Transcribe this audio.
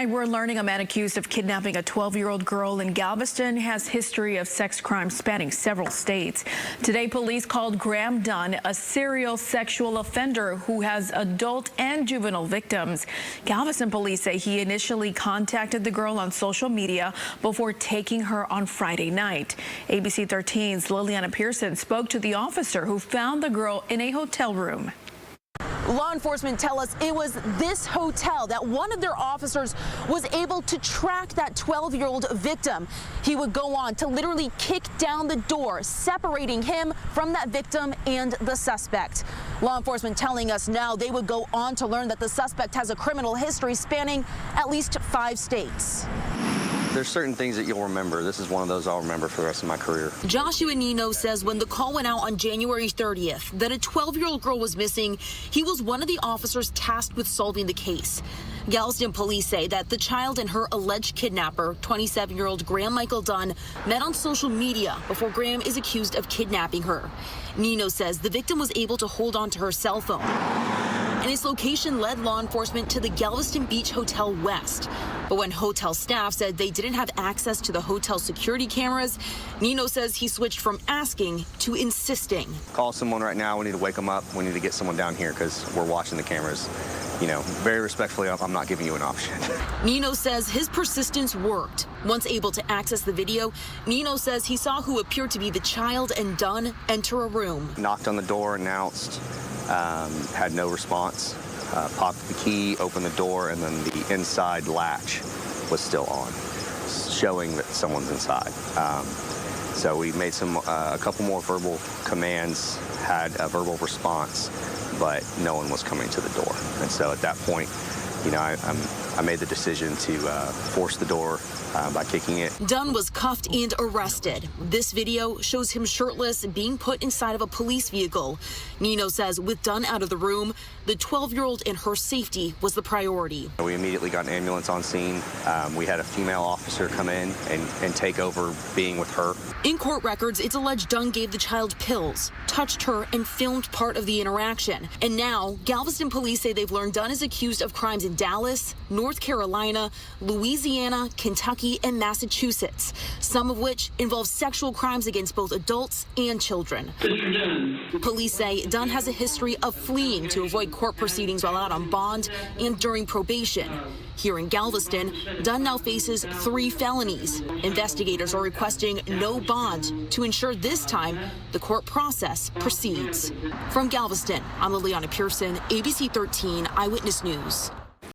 We're learning a man accused of kidnapping a 12-year-old girl in Galveston has history of sex crimes spanning several states. Today, police called Graham Dunn a serial sexual offender who has adult and juvenile victims. Galveston police say he initially contacted the girl on social media before taking her on Friday night. ABC 13's Liliana Pearson spoke to the officer who found the girl in a hotel room. Law enforcement tell us it was this hotel that one of their officers was able to track that 12-year-old victim. He would go on to literally kick down the door, separating him from that victim and the suspect. Law enforcement telling us now they would go on to learn that the suspect has a criminal history spanning at least 5 states. There's certain things that you'll remember. This is one of those I'll remember for the rest of my career. Joshua Nino says when the call went out on January 30th that a 12-year-old girl was missing, he was one of the officers tasked with solving the case. Galveston police say that the child and her alleged kidnapper, 27-year-old Graham Michael Dunn, met on social media before Graham is accused of kidnapping her. Nino says the victim was able to hold on to her cell phone, and his location led law enforcement to the Galveston Beach Hotel West. But when hotel staff said they didn't have access to the hotel security cameras, Nino says he switched from asking to insisting. Call someone right now. We need to wake them up. We need to get someone down here because we're watching the cameras. You know, very respectfully, I'm not giving you an option. Nino says his persistence worked. Once able to access the video, Nino says he saw who appeared to be the child and Dunn enter a room. Knocked on the door, announced, had no response. Popped the key, opened the door, and then the inside latch was still on, showing that someone's inside. So we made a couple more verbal commands, had a verbal response, but no one was coming to the door. And so at that point, you know, I made the decision to force the door by kicking it. Dunn was cuffed and arrested. This video shows him shirtless being put inside of a police vehicle. Nino says with Dunn out of the room, the 12-year-old and her safety was the priority. We immediately got an ambulance on scene. We had a female officer come in and take over being with her. In court records, it's alleged Dunn gave the child pills, touched her, and filmed part of the interaction. And now, Galveston police say they've learned Dunn is accused of crimes in Dallas, North Carolina, Louisiana, Kentucky, and Massachusetts, some of which involve sexual crimes against both adults and children. Police say Dunn has a history of fleeing to avoid court proceedings while out on bond and during probation. Here in Galveston, Dunn now faces 3 felonies. Investigators are requesting no bond to ensure this time the court process proceeds. From Galveston, I'm Liliana Pearson, ABC 13 Eyewitness News.